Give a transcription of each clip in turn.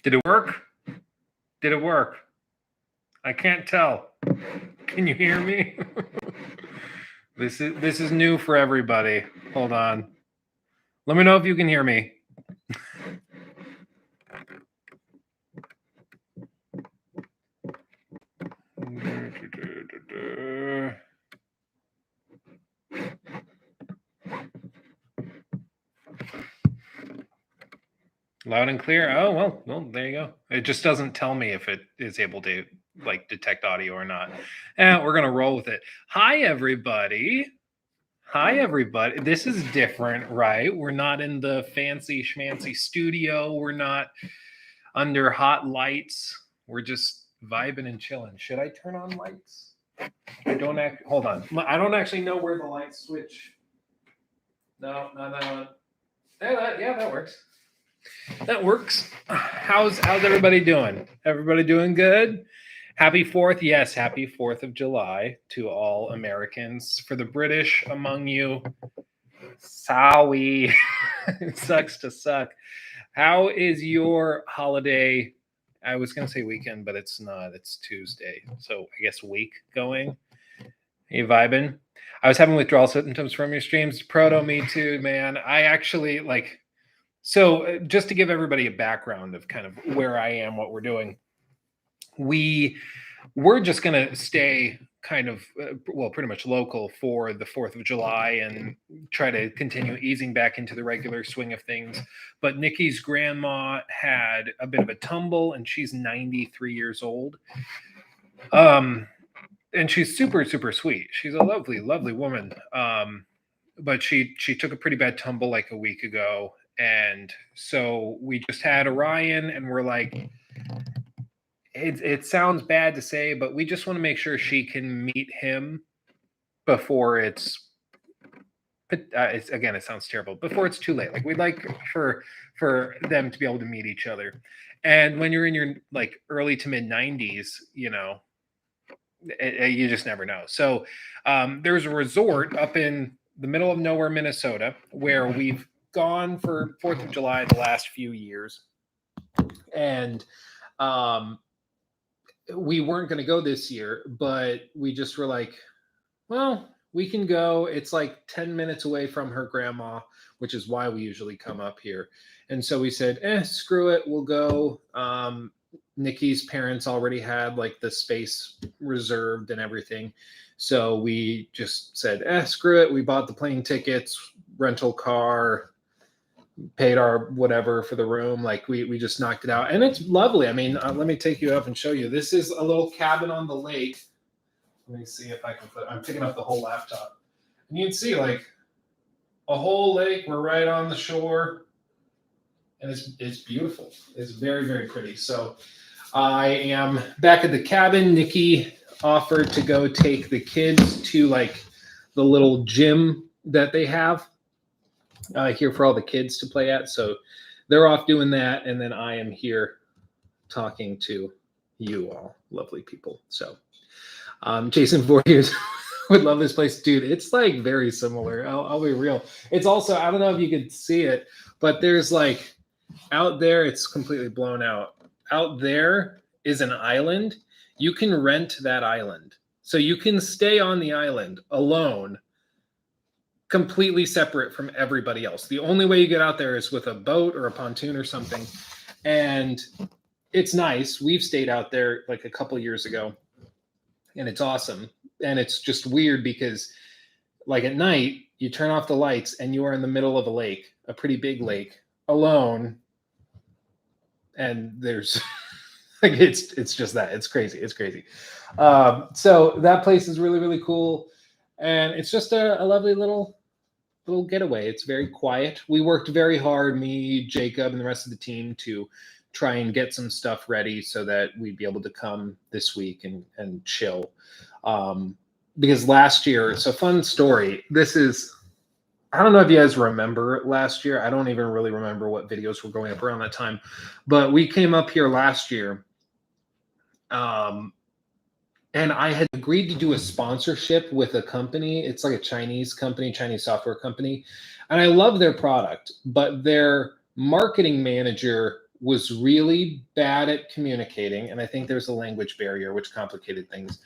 Did it work? Did it work? I can't tell. Can you hear me? This is new for everybody. Hold on. Let me know if you can hear me. Loud and clear. Oh, well, there you go. It just doesn't tell me if it is able to like detect audio or not. And we're gonna roll with it. Hi everybody. Hi everybody. This is different, right? We're not in the fancy schmancy studio. We're not under hot lights. We're just vibing and chilling. Should I turn on lights? Hold on. I don't actually know where the light switch. No, not that one. Yeah, that works. That works. How's everybody doing? Everybody doing good? Happy 4th. Yes, happy 4th of July to all Americans. For the British among you, sorry. It sucks to suck. How is your holiday? I was going to say weekend, but it's not. It's Tuesday. So I guess week going. You vibing? I was having withdrawal symptoms from your streams. Proto, me too, man. I actually like... So just to give everybody a background of kind of where I am, what we're doing, we're just going to stay kind of, pretty much local for the 4th of July and try to continue easing back into the regular swing of things. But Nikki's grandma had a bit of a tumble and she's 93 years old. And she's super, super sweet. She's a lovely, lovely woman. But she took a pretty bad tumble like a week ago. And so we just had Orion and we're like, it sounds bad to say, but we just want to make sure she can meet him before it sounds terrible, before it's too late. Like we'd like for them to be able to meet each other. And when you're in your like early to mid 90s, you know, you just never know. So there's a resort up in the middle of nowhere, Minnesota, where we've gone for 4th of July the last few years. And we weren't going to go this year, but we just were like, well, we can go. It's like 10 minutes away from her grandma, which is why we usually come up here. And so we said, screw it. We'll go. Nikki's parents already had like the space reserved and everything. So we just said, screw it. We bought the plane tickets, rental car, paid our whatever for the room. Like we just knocked it out. And it's lovely. I mean, let me take you up and show you. This is a little cabin on the lake. Let me see if I can I'm picking up the whole laptop. And you can see like a whole lake. We're right on the shore. And it's beautiful. It's very, very pretty. So I am back at the cabin. Nikki offered to go take the kids to like the little gym that they have here for all the kids to play at. So they're off doing that. And then I am here talking to you all lovely people. So Jason Voorhees would love this place. Dude, it's like very similar. I'll be real. It's also, I don't know if you could see it, but there's like out there, it's completely blown out. Out there is an island. You can rent that island. So you can stay on the island alone, completely separate from everybody else. The only way you get out there is with a boat or a pontoon or something. And it's nice. We've stayed out there like a couple years ago and it's awesome. And it's just weird because like at night, you turn off the lights and you are in the middle of a lake, a pretty big lake, alone. And there's like, it's just that. It's crazy. It's crazy. So that place is really, really cool. And it's just a lovely little getaway. It's very quiet. We worked very hard, me, Jacob, and the rest of the team to try and get some stuff ready so that we'd be able to come this week and chill. Because last year, it's a fun story. This is, I don't know if you guys remember last year. I don't even really remember what videos were going up around that time, but we came up here last year. And I had agreed to do a sponsorship with a company. It's like a Chinese company, Chinese software company. And I love their product, but their marketing manager was really bad at communicating, and I think there's a language barrier which complicated things.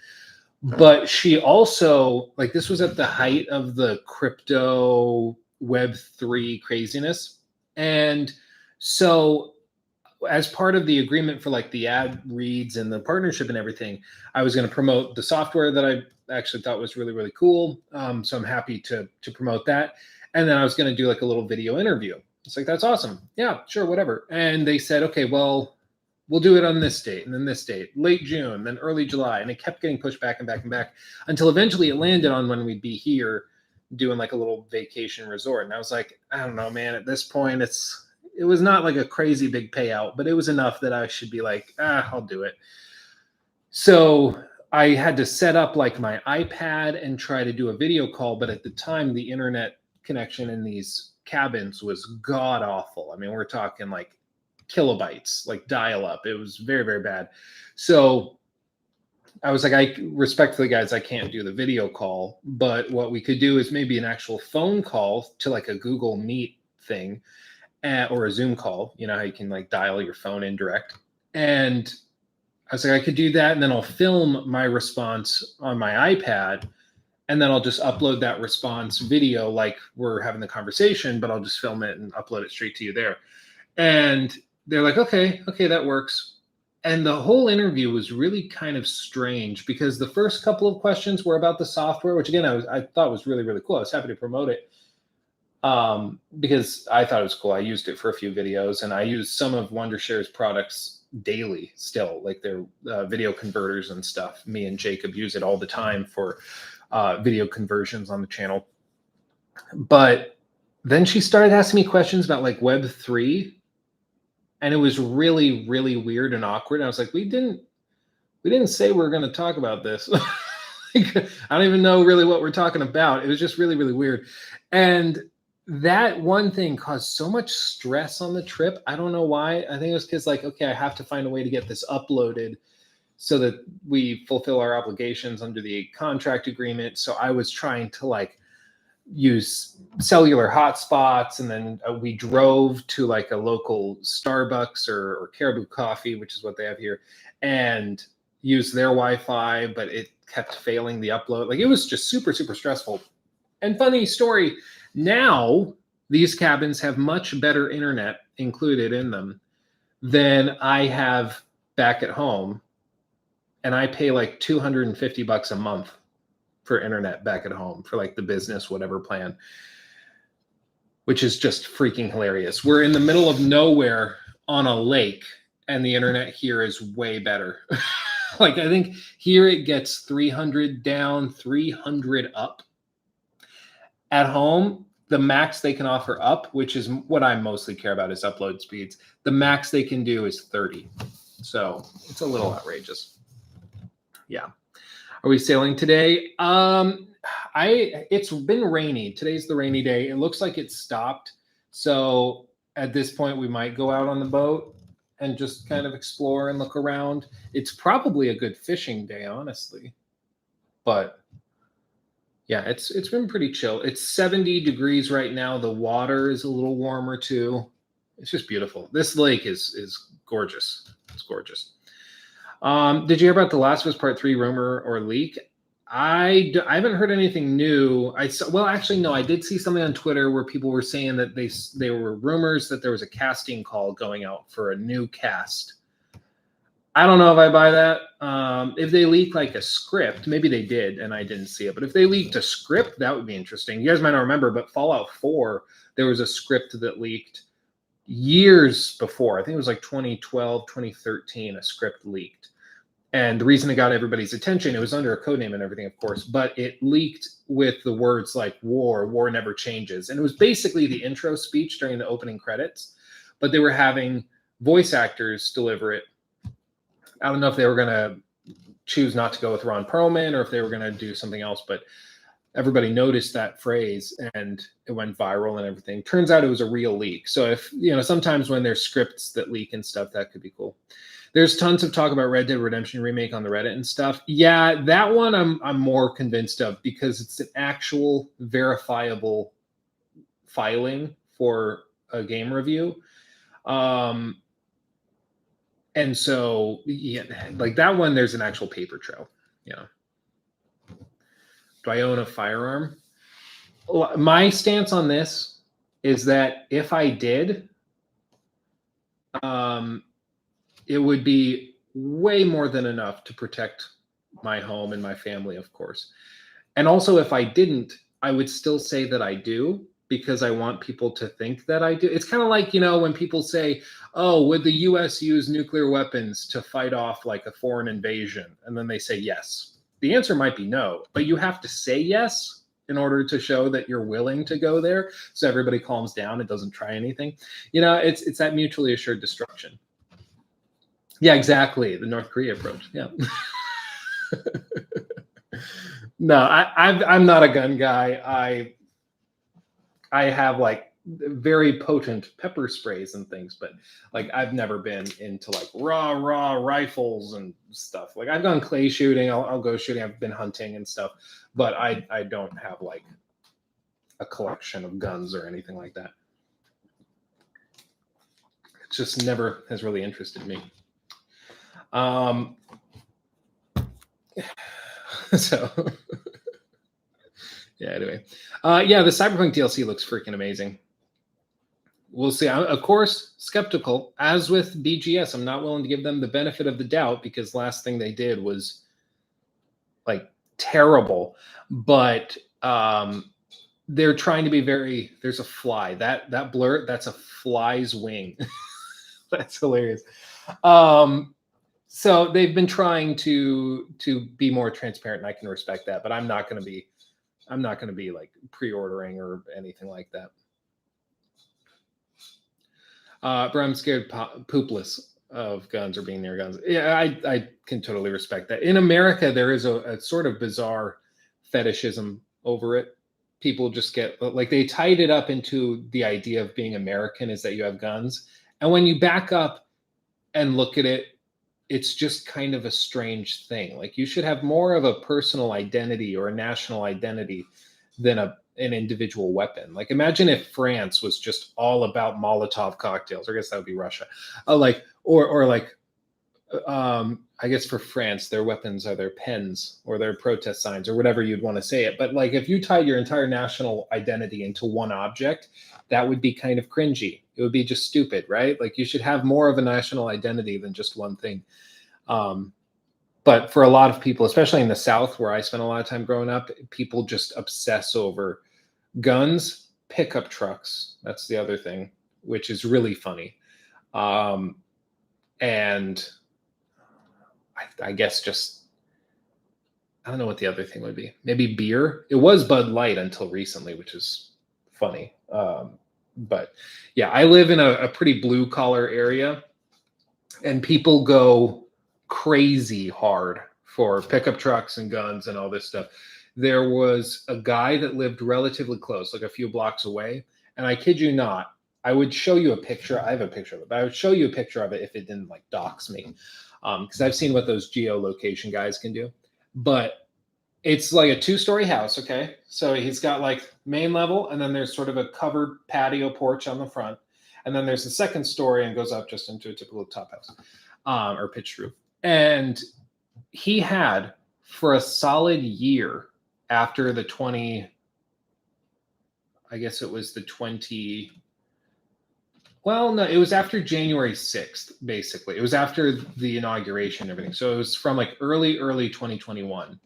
But she also, like, this was at the height of the crypto Web3 craziness. And so as part of the agreement for like the ad reads and the partnership and everything, I was going to promote the software that I actually thought was really, really cool. So I'm happy to promote that. And then I was going to do like a little video interview. It's like, that's awesome. Yeah, sure, whatever. And they said, okay, well, we'll do it on this date and then this date, late June, then early July. And it kept getting pushed back and back and back until eventually it landed on when we'd be here doing like a little vacation resort. And I was like, I don't know, man, at this point, it was not like a crazy big payout, but it was enough that I should be like, I'll do it. So I had to set up like my iPad and try to do a video call. But at the time, the internet connection in these cabins was god awful. I mean, we're talking like kilobytes, like dial up. It was very, very bad. So I was like, I respectfully, guys, I can't do the video call, but what we could do is maybe an actual phone call to like a Google Meet thing, or a Zoom call. You know how you can like dial your phone in direct. And I was like, I could do that, and then I'll film my response on my iPad, and then I'll just upload that response video like we're having the conversation, but I'll just film it and upload it straight to you there. And they're like, okay, that works. And the whole interview was really kind of strange because the first couple of questions were about the software, which again, I thought was really, really cool. I was happy to promote it because I thought it was cool. I used it for a few videos, and I use some of Wondershare's products daily still, like their video converters and stuff. Me and Jacob use it all the time for video conversions on the channel. But then she started asking me questions about like Web3. And it was really, really weird and awkward. And I was like, we didn't say we were going to talk about this. Like, I don't even know really what we're talking about. It was just really, really weird. And that one thing caused so much stress on the trip. I don't know why. I think it was because like, okay, I have to find a way to get this uploaded so that we fulfill our obligations under the contract agreement. So I was trying to like use cellular hotspots, and then we drove to like a local Starbucks or Caribou Coffee, which is what they have here, and use their Wi-Fi, but it kept failing the upload. Like, it was just super, super stressful. And funny story, now these cabins have much better internet included in them than I have back at home, and I pay like $250 a month for internet back at home for like the business whatever plan, which is just freaking hilarious. We're in the middle of nowhere on a lake, and the internet here is way better. Like, I think here it gets 300 down, 300 up. At home, the max they can offer up, which is what I mostly care about, is upload speeds. The max they can do is 30. So it's a little outrageous. Yeah. Are we sailing today? It's been rainy. Today's the rainy day. It looks like it stopped. So at this point, we might go out on the boat and just kind of explore and look around. It's probably a good fishing day, honestly. But yeah, it's been pretty chill. It's 70 degrees right now. The water is a little warmer too. It's just beautiful. This lake is gorgeous. It's gorgeous. Did you hear about the Last of Us Part 3 rumor or leak? I haven't heard anything new. Well, actually, no. I did see something on Twitter where people were saying that they were rumors that there was a casting call going out for a new cast. I don't know if I buy that. If they leak like a script, maybe they did and I didn't see it. But if they leaked a script, that would be interesting. You guys might not remember, but Fallout 4, there was a script that leaked years before. I think it was like 2012, 2013, a script leaked. And the reason it got everybody's attention, it was under a code name and everything, of course, but it leaked with the words like war never changes. And it was basically the intro speech during the opening credits, but they were having voice actors deliver it. I don't know if they were going to choose not to go with Ron Perlman or if they were going to do something else, but everybody noticed that phrase and it went viral and everything. Turns out it was a real leak. So if, sometimes when there's scripts that leak and stuff, that could be cool. There's tons of talk about Red Dead Redemption Remake on the Reddit and stuff. Yeah, that one I'm more convinced of because it's an actual verifiable filing for a game review. And so, yeah, like that one, there's an actual paper trail. Yeah. Do I own a firearm? My stance on this is that if I did, it would be way more than enough to protect my home and my family, of course. And also, if I didn't, I would still say that I do because I want people to think that I do. It's kind of like, when people say, oh, would the US use nuclear weapons to fight off like a foreign invasion? And then they say yes. The answer might be no, but you have to say yes in order to show that you're willing to go there. So everybody calms down and doesn't try anything. It's that mutually assured destruction. Yeah, exactly. The North Korea approach. Yeah. No, I'm not a gun guy. I have like very potent pepper sprays and things, but like I've never been into like raw rifles and stuff. Like I've gone clay shooting. I'll go shooting. I've been hunting and stuff, but I don't have like a collection of guns or anything like that. It just never has really interested me. So yeah, anyway. Yeah, the Cyberpunk DLC looks freaking amazing. We'll see. I'm, of course, skeptical. As with BGS, I'm not willing to give them the benefit of the doubt because last thing they did was like terrible. But they're trying to be very. There's a fly. That blur. That's a fly's wing. That's hilarious. So they've been trying to be more transparent, and I can respect that. But I'm not going to be like pre-ordering or anything like that. But I'm scared poopless of guns or being near guns. Yeah, I can totally respect that. In America, there is a sort of bizarre fetishism over it. People just get like they tied it up into the idea of being American is that you have guns. And when you back up and look at it, it's just kind of a strange thing. Like you should have more of a personal identity or a national identity than an individual weapon. Like imagine if France was just all about Molotov cocktails. I guess that would be Russia. I guess for France, their weapons are their pens or their protest signs or whatever you'd want to say it. But like if you tied your entire national identity into one object, that would be kind of cringy. It would be just stupid, right? Like you should have more of a national identity than just one thing. But for a lot of people, especially in the South, where I spent a lot of time growing up, people just obsess over guns, pickup trucks. That's the other thing, which is really funny. And I guess just, I don't know what the other thing would be. Maybe beer. It was Bud Light until recently, which is funny. But yeah, I live in a pretty blue collar area and people go crazy hard for pickup trucks and guns and all this stuff. There was a guy that lived relatively close, like a few blocks away. And I kid you not, I would show you a picture. I have a picture of it, but I would show you a picture of it if it didn't like dox me. Because I've seen what those geolocation guys can do. But it's like a 2-story house, okay? So he's got like main level, and then there's sort of a covered patio porch on the front. And then there's the second story and goes up just into a typical top house or pitched roof. And he had, for a solid year after the 20, I guess it was the 20, well, no, it was after January 6th, basically. It was after the inauguration and everything. So it was from like early 2021.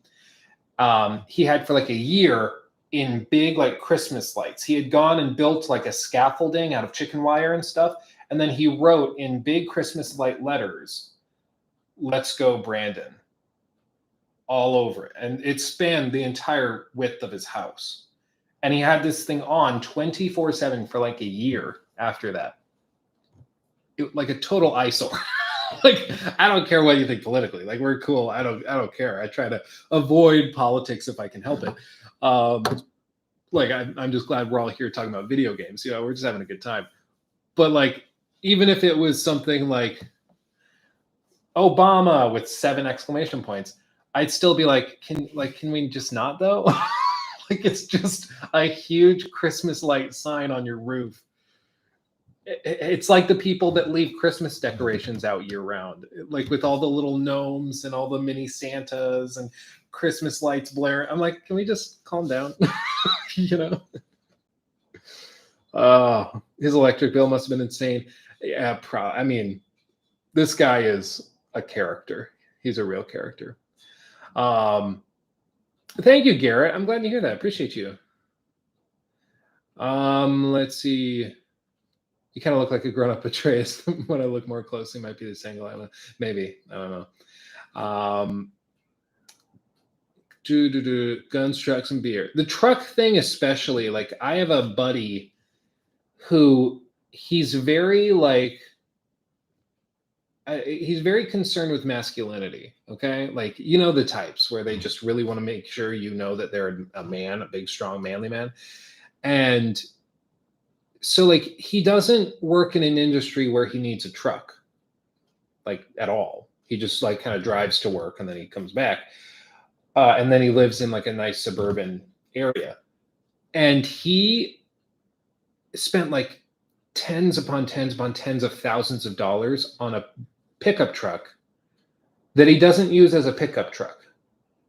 He had for like a year in big like Christmas lights. He had gone and built like a scaffolding out of chicken wire and stuff. And then he wrote in big Christmas light letters, "Let's go, Brandon," all over it. And it spanned the entire width of his house. And he had this thing on 24/7 for like a year after that. Like a total eyesore. Like, I don't care what you think politically. Like, we're cool. I don't care. I try to avoid politics if I can help it. Like, I'm just glad we're all here talking about video games. We're just having a good time. But like, even if it was something like Obama with 7 exclamation points, I'd still be like, can we just not though? Like, it's just a huge Christmas light sign on your roof. It's like the people that leave Christmas decorations out year round, like with all the little gnomes and all the mini Santas and Christmas lights blaring. I'm like, can we just calm down? you know? His electric bill must have been insane. Yeah, I mean, this guy is a character. He's a real character. Thank you, Garrett. I'm glad to hear that. Appreciate you. Let's see. You kind of look like a grown-up Atreus. When I look more closely, might be this angle. Maybe. I don't know. Guns, trucks, and beer. The truck thing, especially. Like, I have a buddy who he's very like. He's very concerned with masculinity. Okay, like the types where they just really want to make sure that they're a man, a big, strong, manly man, and so like he doesn't work in an industry where he needs a truck, like at all. He just like kind of drives to work and then he comes back, and then he lives in like a nice suburban area, and he spent like tens upon tens upon tens of thousands of dollars on a pickup truck that he doesn't use as a pickup truck.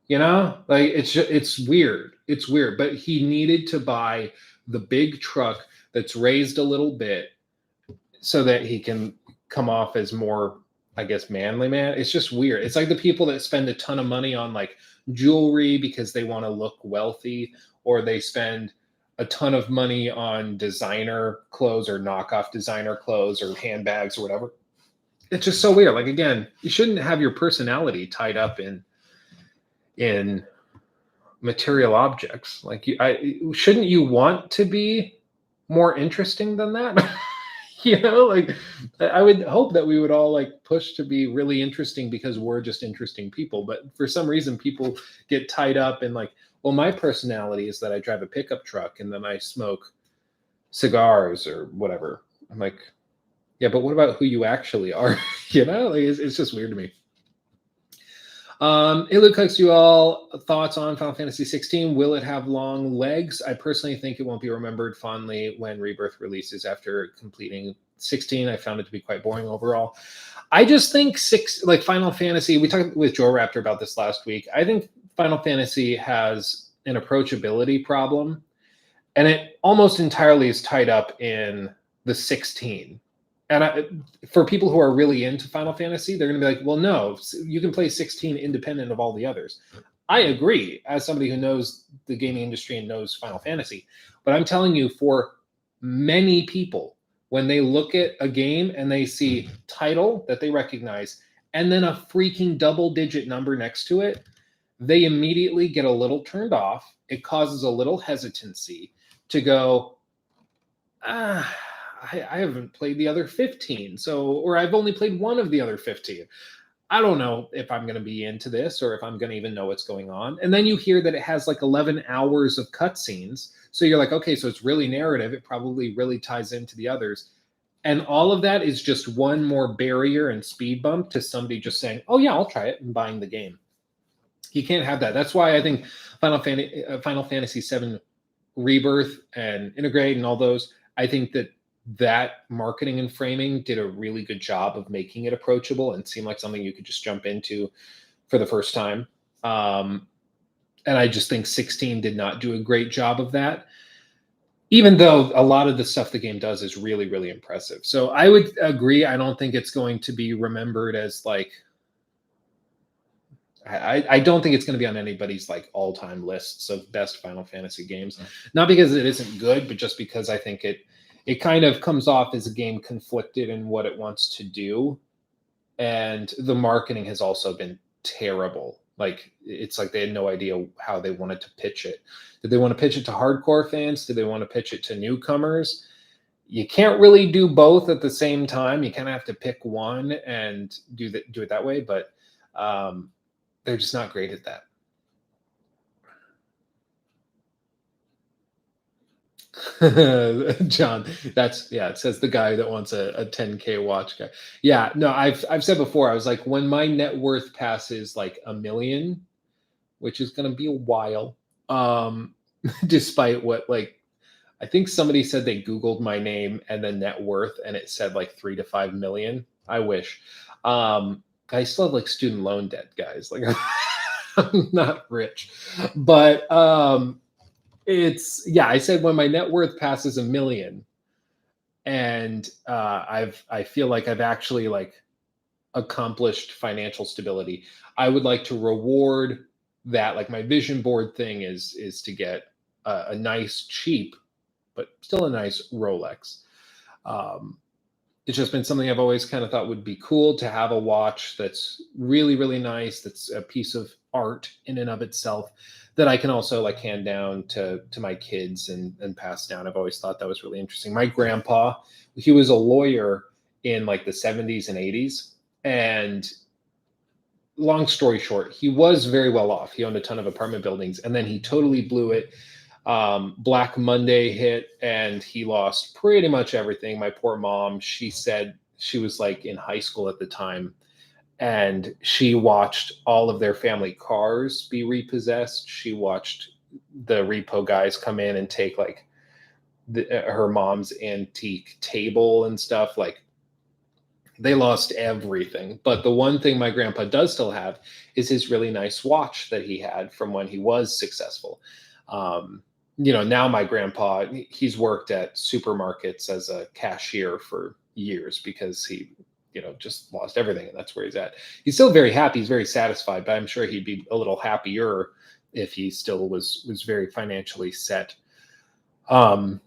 Like it's weird. It's weird, but he needed to buy the big truck that's raised a little bit so that he can come off as more, I guess, manly man. It's just weird. It's like the people that spend a ton of money on like jewelry because they want to look wealthy, or they spend a ton of money on designer clothes or knockoff designer clothes or handbags or whatever. It's just so weird. Like, again, you shouldn't have your personality tied up in material objects. Like, shouldn't you want to be more interesting than that? Like I would hope that we would all like push to be really interesting because we're just interesting people. But for some reason, people get tied up in like, well, my personality is that I drive a pickup truck and then I smoke cigars or whatever. I'm like, yeah, but what about who you actually are? Like it's just weird to me. It looks like you all thoughts on Final Fantasy 16. Will it have long legs? I personally think it won't be remembered fondly when Rebirth releases. After completing 16, I found it to be quite boring overall. I just think Final Fantasy, we talked with Joe Raptor about this last week. I think Final Fantasy has an approachability problem, and it almost entirely is tied up in the 16. And for people who are really into Final Fantasy, they're going to be like, well, no, you can play 16 independent of all the others. I agree, as somebody who knows the gaming industry and knows Final Fantasy. But I'm telling you, for many people, when they look at a game and they see title that they recognize and then a freaking double-digit number next to it, they immediately get a little turned off. It causes a little hesitancy to go, I haven't played the other 15, or I've only played one of the other 15. I don't know if I'm going to be into this or if I'm going to even know what's going on. And then you hear that it has like 11 hours of cutscenes. So you're like, okay, so it's really narrative. It probably really ties into the others. And all of that is just one more barrier and speed bump to somebody just saying, oh yeah, I'll try it, and buying the game. You can't have that. That's why I think Final Fantasy VII Rebirth and Integrate and all those, I think that marketing and framing did a really good job of making it approachable and seem like something you could just jump into for the first time. And I just think 16 did not do a great job of that, even though a lot of the stuff the game does is really, really impressive. So I would agree. I don't think it's going to be remembered as like, I don't think it's going to be on anybody's like all-time lists of best Final Fantasy games. Not because it isn't good, but just because I think it kind of comes off as a game conflicted in what it wants to do. And the marketing has also been terrible. Like, it's like they had no idea how they wanted to pitch it. Did they want to pitch it to hardcore fans? Did they want to pitch it to newcomers? You can't really do both at the same time. You kind of have to pick one and do it that way. But they're just not great at that. John, it says the guy that wants a 10K watch guy. Yeah, no, I've said before, I was like, when my net worth passes like 1 million, which is going to be a while, despite what like I think somebody said they Googled my name and the net worth, and it said like 3 to 5 million. I wish. I still have like student loan debt, guys. Like I'm not rich, but it's yeah. I said when my net worth passes 1 million, and I feel like I've actually like accomplished financial stability. I would like to reward that. Like my vision board thing is to get a nice, cheap, but still a nice Rolex. Um, it's just been something I've always kind of thought would be cool to have a watch that's really, really nice. That's a piece of art in and of itself that I can also like hand down to my kids and pass down. I've always thought that was really interesting. My grandpa, he was a lawyer in like the 70s and 80s. And long story short, he was very well off. He owned a ton of apartment buildings, and then he totally blew it. Black Monday hit, and he lost pretty much everything. My poor mom, she said she was like in high school at the time, and she watched all of their family cars be repossessed. She watched the repo guys come in and take like her mom's antique table and stuff. Like they lost everything. But the one thing my grandpa does still have is his really nice watch that he had from when he was successful. Now my grandpa, he's worked at supermarkets as a cashier for years because he, just lost everything, and that's where he's at. He's still very happy. He's very satisfied, but I'm sure he'd be a little happier if he still was very financially set. But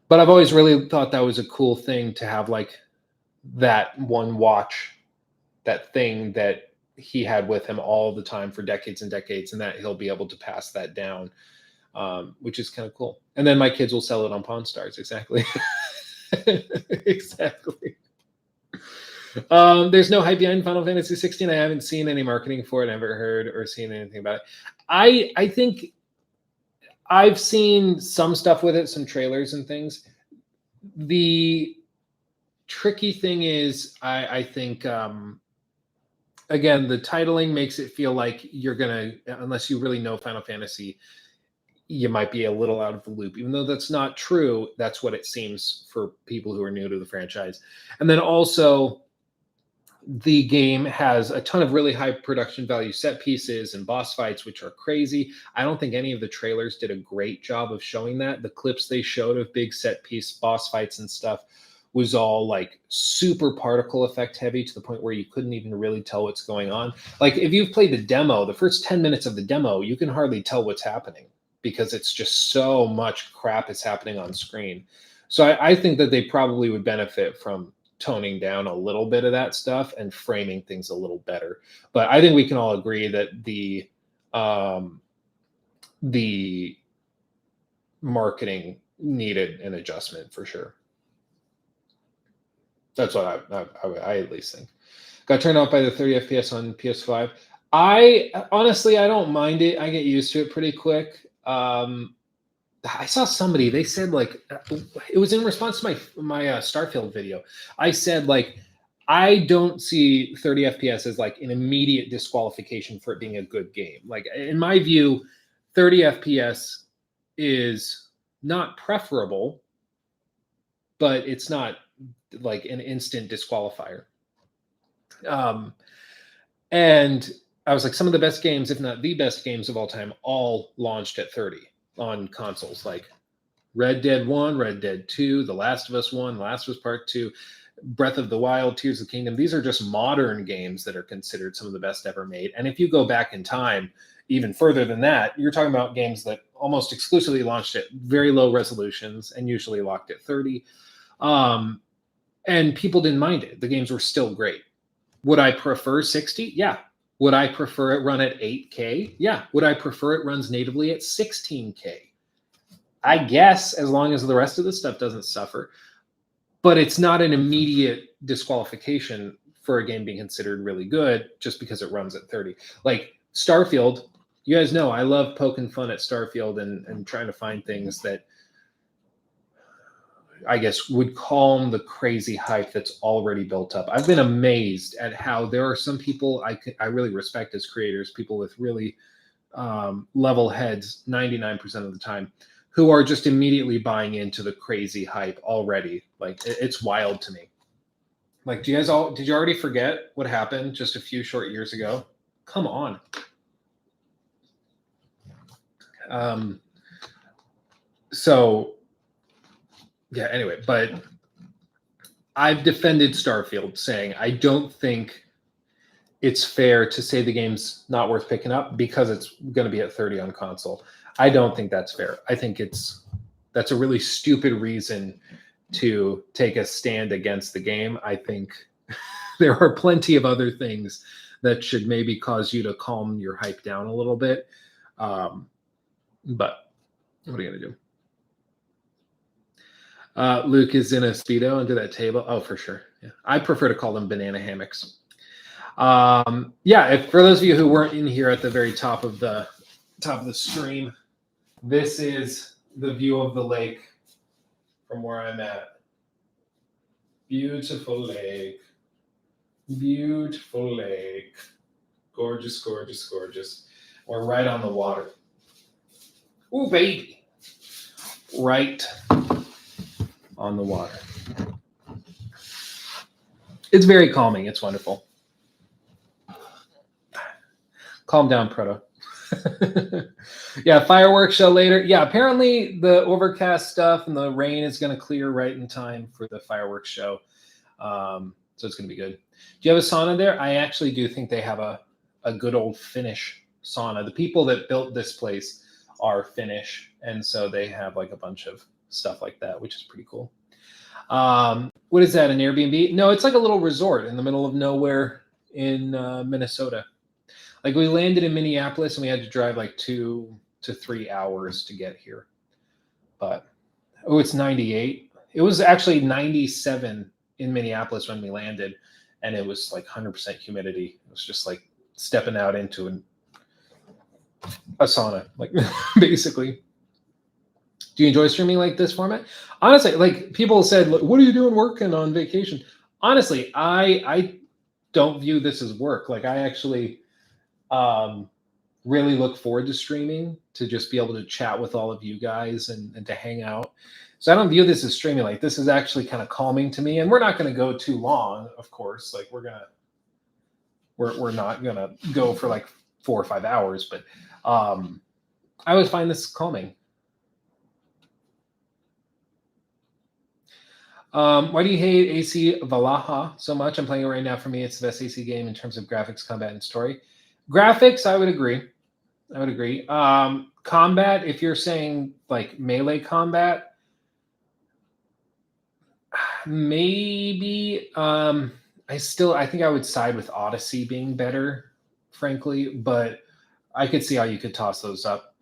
I've always really thought that was a cool thing to have, like, that one watch, that thing that he had with him all the time for decades and decades, and that he'll be able to pass that down, which is kind of cool. And then my kids will sell it on Pawn Stars. Exactly. Exactly. There's no hype behind Final Fantasy 16. I haven't seen any marketing for it. I never heard or seen anything about it. I think I've seen some stuff with it, some trailers and things. The tricky thing is, I think, again, the titling makes it feel like you're gonna, unless you really know Final Fantasy, you might be a little out of the loop, even though that's not true. That's what it seems for people who are new to the franchise. And then also, the game has a ton of really high production value set pieces and boss fights, which are crazy. I don't think any of the trailers did a great job of showing that. The clips they showed of big set piece boss fights and stuff was all like super particle effect heavy to the point where you couldn't even really tell what's going on. Like if you've played the demo, the first 10 minutes of the demo, you can hardly tell what's happening because it's just so much crap is happening on screen. So I think that they probably would benefit from toning down a little bit of that stuff and framing things a little better. But I think we can all agree that the marketing needed an adjustment for sure. That's what I at least think. Got turned off by the 30 FPS on PS5. I honestly, I don't mind it. I get used to it pretty quick. I saw somebody, they said like, it was in response to my Starfield video. I said like, I don't see 30 FPS as like an immediate disqualification for it being a good game. Like in my view, 30 FPS is not preferable, but it's not like an instant disqualifier. And I was like, some of the best games, if not the best games of all time, all launched at 30 on consoles, like Red Dead 1, Red Dead 2, The Last of Us 1, The Last of Us Part 2, Breath of the Wild, Tears of the Kingdom. These are just modern games that are considered some of the best ever made. And if you go back in time, even further than that, you're talking about games that almost exclusively launched at very low resolutions and usually locked at 30. And people didn't mind it. The games were still great. Would I prefer 60? Yeah. Would I prefer it run at 8K? Yeah. Would I prefer it runs natively at 16K? I guess, as long as the rest of the stuff doesn't suffer. But it's not an immediate disqualification for a game being considered really good just because it runs at 30. Like Starfield, you guys know I love poking fun at Starfield and trying to find things that I guess would calm the crazy hype that's already built up. I've been amazed at how there are some people I really respect as creators, people with really level heads 99% of the time, who are just immediately buying into the crazy hype already. Like it's wild to me. Like, did you already forget what happened just a few short years ago? Come on. So yeah, anyway, but I've defended Starfield saying I don't think it's fair to say the game's not worth picking up because it's going to be at 30 on console. I don't think that's fair. I think that's a really stupid reason to take a stand against the game. I think there are plenty of other things that should maybe cause you to calm your hype down a little bit. But what are you going to do? Luke is in a Speedo under that table. Oh, for sure. Yeah. I prefer to call them banana hammocks. Yeah, for those of you who weren't in here at the very top of the stream, this is the view of the lake from where I'm at. Beautiful lake. Beautiful lake. Gorgeous, gorgeous, gorgeous. We're right on the water. Ooh, baby. Right on the water. It's very calming. It's wonderful. Calm down, Proto. Yeah, fireworks show later. Yeah, apparently the overcast stuff and the rain is going to clear right in time for the fireworks show. So it's going to be good. Do you have a sauna there? I actually do think they have a good old Finnish sauna. The people that built this place are Finnish, and so they have like a bunch of stuff like that, which is pretty cool. What is that, an Airbnb? No, it's like a little resort in the middle of nowhere in Minnesota. Like we landed in Minneapolis and we had to drive like 2 to 3 hours to get here. But it's 98. It was actually 97 in Minneapolis when we landed, and it was like 100% humidity. It was just like stepping out into a sauna, like basically. Do you enjoy streaming like this format? Honestly, like people said, what are you doing working on vacation? Honestly, I don't view this as work. Like I actually really look forward to streaming, to just be able to chat with all of you guys and to hang out. So I don't view this as streaming. Like this is actually kind of calming to me, and we're not going to go too long, of course. Like we're not gonna go for like 4 or 5 hours, but I always find this calming. Why do you hate AC Valhalla so much? I'm playing it right now. For me, it's the best AC game in terms of graphics, combat, and story. Graphics, I would agree. Combat, if you're saying like melee combat, maybe. I think I would side with Odyssey being better, frankly, but I could see how you could toss those up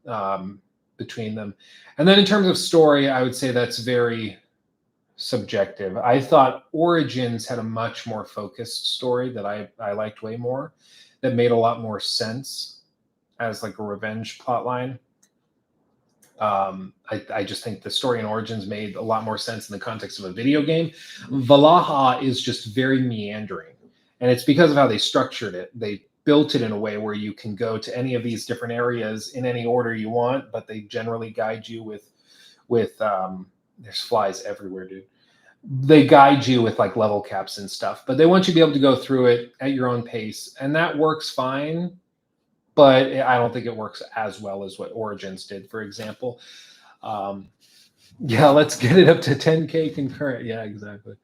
between them. And then in terms of story, I would say that's very subjective. I thought Origins had a much more focused story that I liked way more, that made a lot more sense as like a revenge plotline. I just think the story in Origins made a lot more sense in the context of a video game. Valhalla is just very meandering, and it's because of how they structured it. They built it in a way where you can go to any of these different areas in any order you want, but they generally guide you with there's flies everywhere, dude. They guide you with like level caps and stuff, but they want you to be able to go through it at your own pace, and that works fine. But I don't think it works as well as what Origins did, for example. Yeah, let's get it up to 10K concurrent. Yeah, exactly.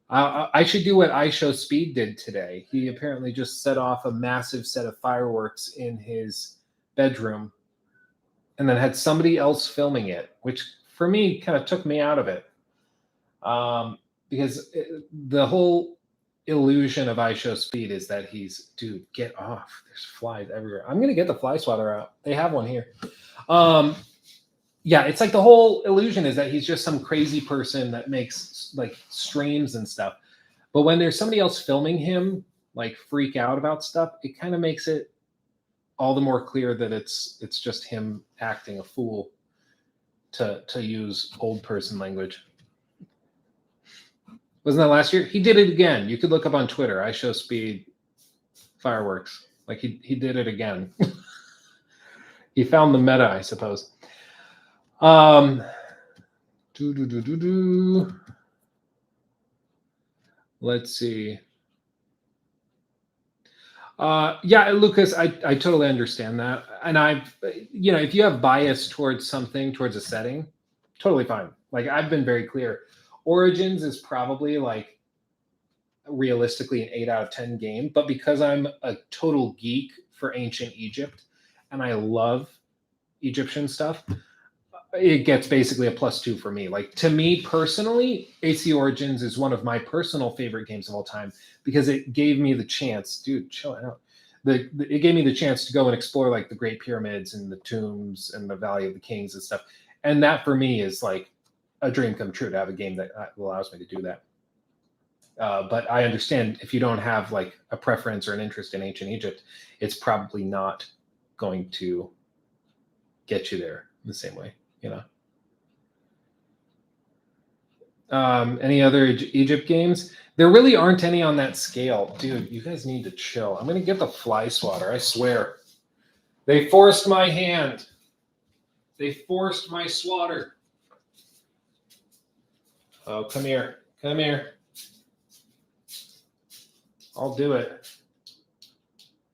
I should do what iShowSpeed did today. He apparently just set off a massive set of fireworks in his bedroom and then had somebody else filming it, which for me kind of took me out of it. Because the whole illusion of iShowSpeed is that he's, dude, get off. There's flies everywhere. I'm going to get the fly swatter out. They have one here. Yeah, it's like the whole illusion is that he's just some crazy person that makes like streams and stuff. But when there's somebody else filming him, like freak out about stuff, it kind of makes it all the more clear that it's just him acting a fool, to use old person language. Wasn't that last year? He did it again. You could look up on Twitter. iShowSpeed fireworks. Like he did it again. He found the meta, I suppose. Um, do, do, do, do, do. Let's see. Yeah, Lucas, I totally understand that. And if you have bias towards something, towards a setting, totally fine. Like I've been very clear. Origins is probably like realistically an 8 out of 10 game, but because I'm a total geek for ancient Egypt and I love Egyptian stuff, it gets basically a +2 for me. Like to me personally, AC Origins is one of my personal favorite games of all time because it gave me the chance, dude, chill out. It gave me the chance to go and explore like the Great Pyramids and the tombs and the Valley of the Kings and stuff. And that for me is like a dream come true to have a game that allows me to do that. But I understand if you don't have like a preference or an interest in ancient Egypt, it's probably not going to get you there in the same way, you know. Any other Egypt games? There really aren't any on that scale. Dude, you guys need to chill. I'm going to get the fly swatter, I swear. They forced my hand. They forced my swatter. Oh, come here. Come here. I'll do it.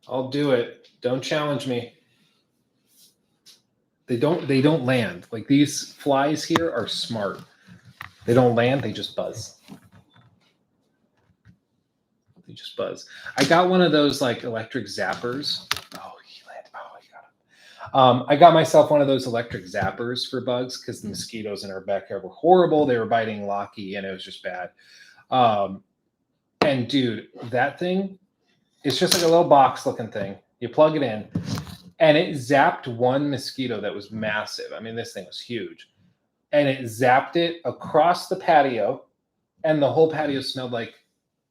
I'll do it. Don't challenge me. They don't land. Like these flies here are smart. They don't land, they just buzz. They just buzz. I got one of those like electric zappers. Oh, he landed. Oh, I got him. I got myself one of those electric zappers for bugs because the mosquitoes in our backyard were horrible. They were biting Lockie and it was just bad. And dude, that thing, it's just like a little box looking thing. You plug it in and it zapped one mosquito that was massive. I mean, this thing was huge. And it zapped it across the patio, and the whole patio smelled like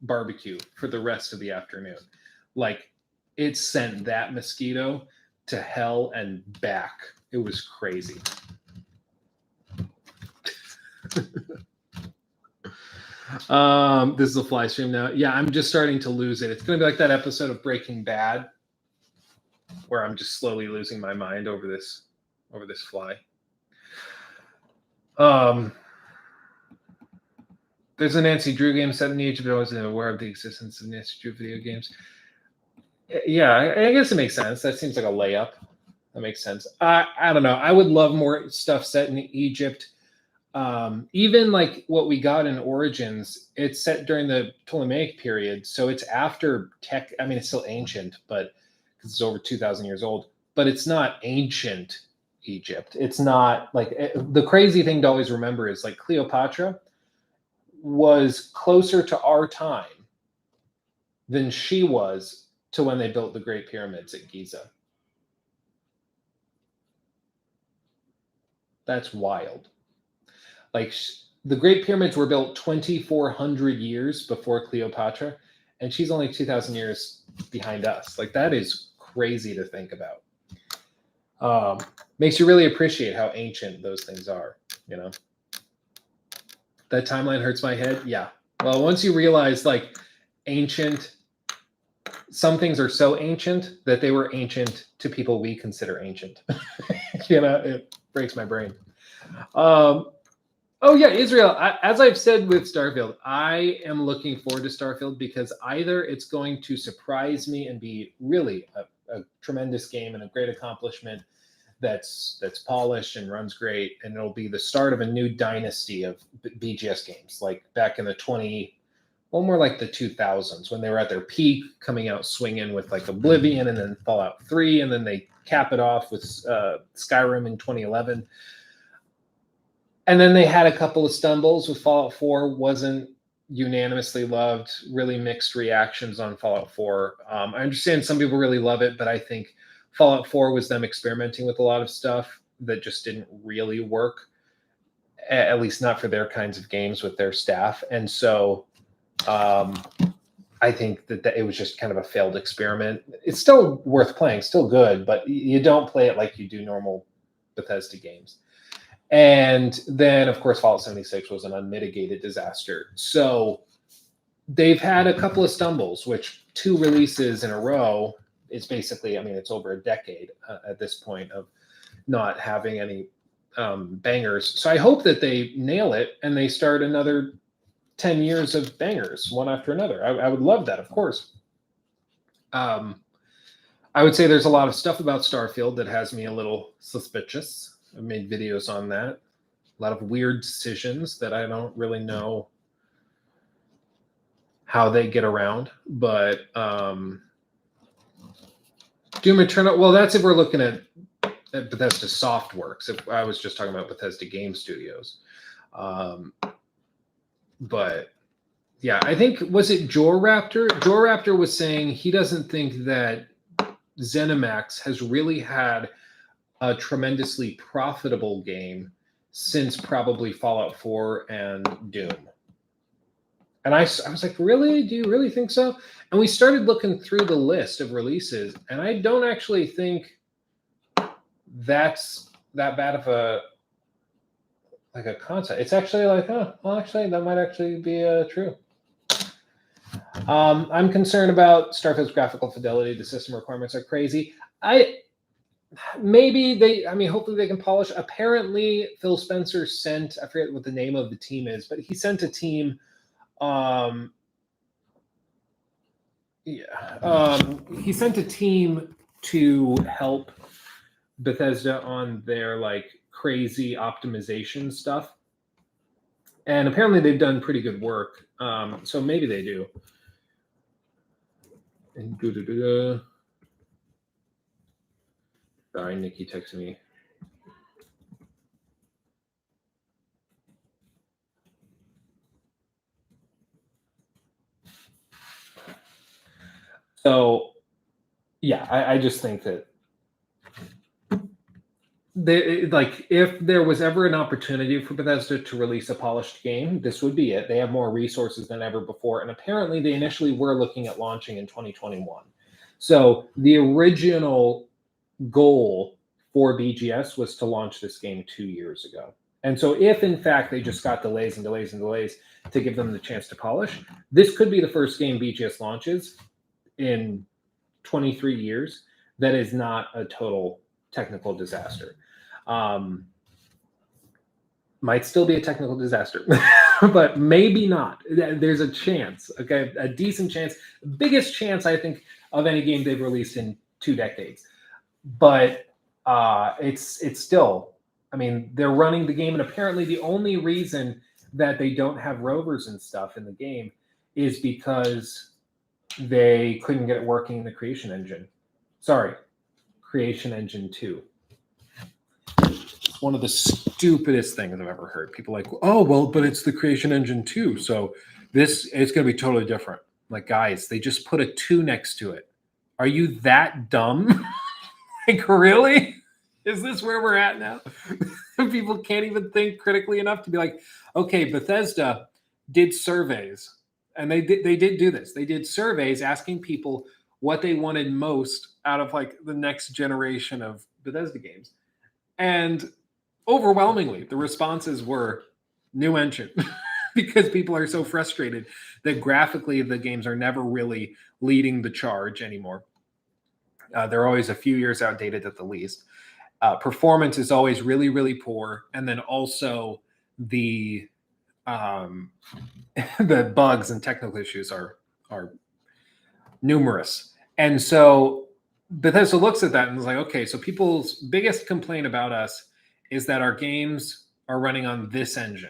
barbecue for the rest of the afternoon. Like it sent that mosquito to hell and back. It was crazy. This is a fly stream now. Yeah, I'm just starting to lose it. It's gonna be like that episode of Breaking Bad where I'm just slowly losing my mind over this fly. There's a Nancy Drew game set in Egypt. I wasn't aware of the existence of Nancy Drew video games. Yeah, I guess it makes sense. That seems like a layup. That makes sense. I don't know. I would love more stuff set in Egypt. Even like what we got in Origins, it's set during the Ptolemaic period, so it's after tech. I mean, it's still ancient, but because it's over 2,000 years old. But it's not ancient Egypt. It's not like the crazy thing to always remember is like Cleopatra was closer to our time than she was to when they built the Great Pyramids at Giza. That's wild. Like the Great Pyramids were built 2,400 years before Cleopatra, and she's only 2,000 years behind us. Like that is crazy to think about. Makes you really appreciate how ancient those things are, you know? That timeline hurts my head. Yeah. Well, once you realize like ancient, some things are so ancient that they were ancient to people we consider ancient. It breaks my brain. Oh yeah, Israel. As I've said with Starfield, I am looking forward to Starfield because either it's going to surprise me and be really a tremendous game and a great accomplishment that's polished and runs great, and it'll be the start of a new dynasty of BGS games, like back in the more like the 2000s when they were at their peak, coming out swinging with like Oblivion and then Fallout 3, and then they cap it off with Skyrim in 2011. And then they had a couple of stumbles with Fallout 4, wasn't unanimously loved, really mixed reactions on Fallout 4. I understand some people really love it, but I think Fallout 4 was them experimenting with a lot of stuff that just didn't really work, at least not for their kinds of games with their staff. And so I think that it was just kind of a failed experiment. It's still worth playing, still good, but you don't play it like you do normal Bethesda games. And then, of course, Fallout 76 was an unmitigated disaster. So they've had a couple of stumbles, which 2 releases in a row is basically, I mean, it's over a decade at this point of not having any bangers. So I hope that they nail it and they start another 10 years of bangers, one after another. I would love that, of course. I would say there's a lot of stuff about Starfield that has me a little suspicious. I've made videos on that. A lot of weird decisions that I don't really know how they get around. But Doom Eternal, well, that's if we're looking at Bethesda Softworks. If I was just talking about Bethesda Game Studios. But yeah, I think, was it Joraptor? Joraptor was saying he doesn't think that ZeniMax has really had a tremendously profitable game since probably Fallout 4 and Doom. And I was like, really? Do you really think so? And we started looking through the list of releases, and I don't actually think that's that bad of a concept. It's actually like, oh, well, actually, that might actually be true. I'm concerned about Starfield's graphical fidelity. The system requirements are crazy. Hopefully they can polish. Apparently, Phil Spencer sent, I forget what the name of the team is, but he sent a team. He sent a team to help Bethesda on their like crazy optimization stuff. And apparently they've done pretty good work. So maybe they do. And sorry, Nikki texted me. So, yeah, I just think that if there was ever an opportunity for Bethesda to release a polished game, this would be it. They have more resources than ever before, and apparently they initially were looking at launching in 2021. So the original goal for BGS was to launch this game 2 years ago. And so if in fact they just got delays and delays and delays to give them the chance to polish, this could be the first game BGS launches in 23 years that is not a total technical disaster. Might still be a technical disaster, but maybe not. There's a chance, okay, a decent chance, biggest chance I think of any game they've released in 2 decades. But it's still, I mean, they're running the game, and apparently the only reason that they don't have rovers and stuff in the game is because they couldn't get it working in the Creation Engine. Sorry, Creation Engine 2. It's one of the stupidest things I've ever heard. People like, oh, well, but it's the Creation Engine 2, so it's going to be totally different. Like, guys, they just put a 2 next to it. Are you that dumb? Like, really? Is this where we're at now? People can't even think critically enough to be like, okay, Bethesda did surveys, and they did do this. They did surveys asking people what they wanted most out of like the next generation of Bethesda games. And overwhelmingly, the responses were new engine because people are so frustrated that graphically the games are never really leading the charge anymore. They're always a few years outdated at the least. Performance is always really, really poor. And then also the the bugs and technical issues are numerous. And so Bethesda looks at that and is like, okay, so people's biggest complaint about us is that our games are running on this engine.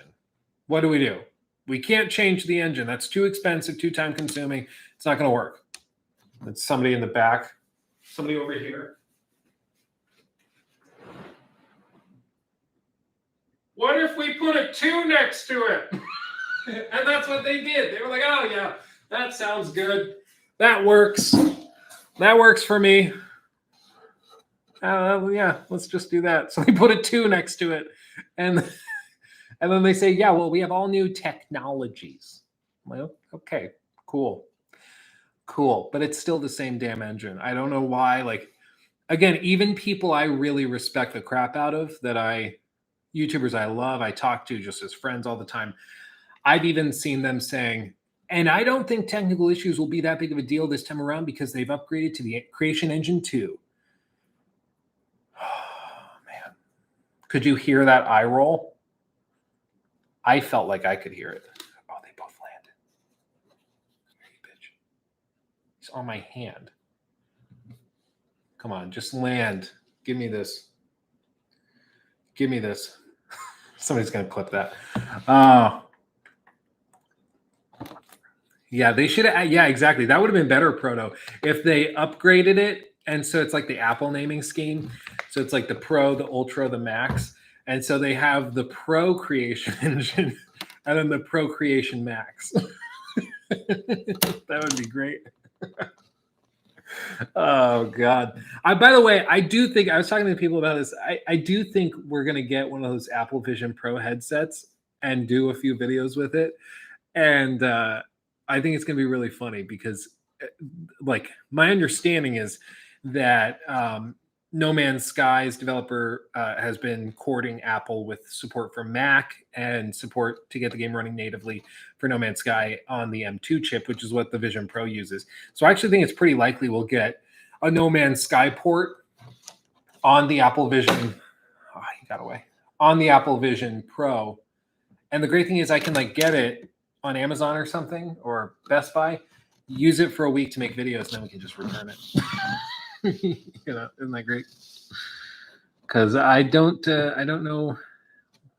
What do? We can't change the engine. That's too expensive, too time consuming. It's not going to work. It's somebody in the back. Somebody over here. What if we put a 2 next to it? And that's what they did. They were like, oh, yeah, that sounds good. That works. That works for me. Yeah, let's just do that. So they put a 2 next to it. And then they say, yeah, well, we have all new technologies. I'm like, okay, cool. But it's still the same damn engine. I don't know why. Like, again, even people I really respect the crap out of, YouTubers I love, I talk to just as friends all the time. I've even seen them saying, and I don't think technical issues will be that big of a deal this time around because they've upgraded to the Creation Engine 2. Oh, man. Could you hear that eye roll? I felt like I could hear it. Oh, they both landed. Hey, bitch. He's on my hand. Come on, just land. Give me this. Give me this. Somebody's going to clip that. Yeah, they should have. Yeah, exactly. That would have been better, Proto, if they upgraded it. And so it's like the Apple naming scheme. So it's like the Pro, the Ultra, the Max. And so they have the Pro Creation Engine and then the Pro Creation Max. That would be great. Oh God. By the way, I do think I was talking to people about this. I do think we're gonna get one of those Apple Vision Pro headsets and do a few videos with it. And I think it's gonna be really funny because like my understanding is that No Man's Sky's developer has been courting Apple with support for Mac and support to get the game running natively for No Man's Sky on the M2 chip, which is what the Vision Pro uses. So I actually think it's pretty likely we'll get a No Man's Sky port on the Apple Vision. Oh, he got away. On the Apple Vision Pro. And the great thing is I can like get it on Amazon or something or Best Buy, use it for a week to make videos, and then we can just return it. Isn't that great? Because I don't know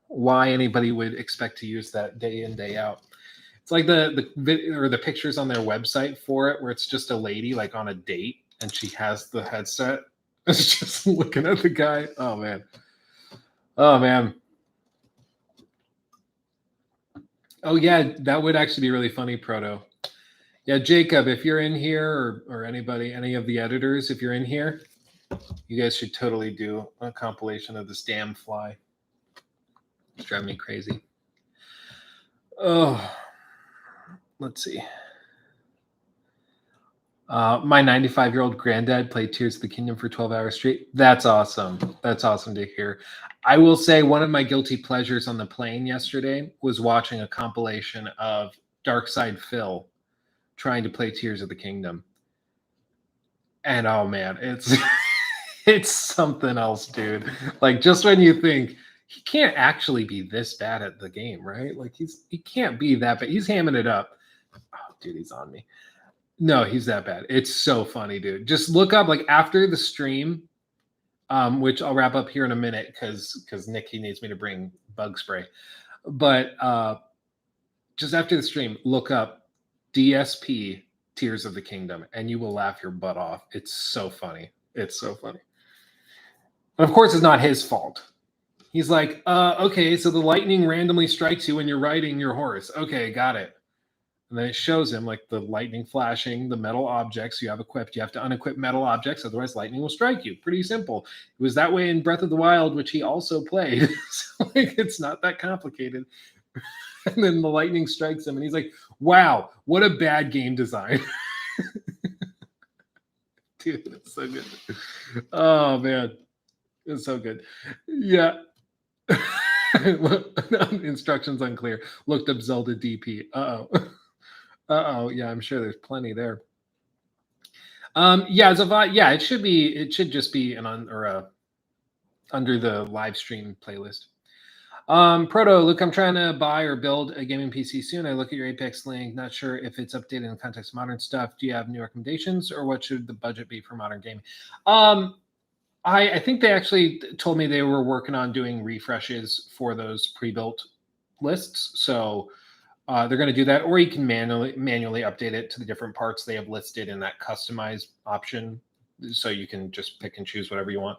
why anybody would expect to use that day in day out. It's like the pictures on their website for it, where it's just a lady like on a date and she has the headset. It's just looking at the guy. Oh man. Oh yeah, that would actually be really funny, Proto. Yeah, Jacob, if you're in here or anybody, any of the editors, if you're in here, you guys should totally do a compilation of this damn fly. It's driving me crazy. Oh, let's see. My 95-year-old granddad played Tears of the Kingdom for 12 hours straight. That's awesome. That's awesome to hear. I will say one of my guilty pleasures on the plane yesterday was watching a compilation of Darkside Phil trying to play Tears of the Kingdom. And oh man, it's it's something else, dude. Like just when you think he can't actually be this bad at the game, right? Like he can't be that bad. He's hamming it up. Oh, dude, he's on me. No, he's that bad. It's so funny, dude. Just look up like after the stream, which I'll wrap up here in a minute because Nick he needs me to bring bug spray. But just after the stream, look up DSP Tears of the Kingdom, and you will laugh your butt off. It's so funny. It's so funny. And of course, it's not his fault. He's like, okay, so the lightning randomly strikes you when you're riding your horse. Okay, got it. And then it shows him like the lightning flashing, the metal objects you have equipped. You have to unequip metal objects, otherwise lightning will strike you. Pretty simple. It was that way in Breath of the Wild, which he also played. So like, it's not that complicated. And then the lightning strikes him, and he's like, wow, what a bad game design. Dude, it's so good. Oh, man. It's so good. Yeah. Instructions unclear. Looked up Zelda DP. Uh-oh. Yeah, I'm sure there's plenty there. Yeah, Zavot, yeah, it should just be under the live stream playlist. Proto, look, I'm trying to buy or build a gaming PC soon. I look at your Apex link, not sure if it's updated in the context of modern stuff. Do you have new recommendations, or what should the budget be for modern gaming? I think they actually told me they were working on doing refreshes for those pre-built lists. So they're going to do that, or you can manually update it to the different parts they have listed in that customize option. So you can just pick and choose whatever you want.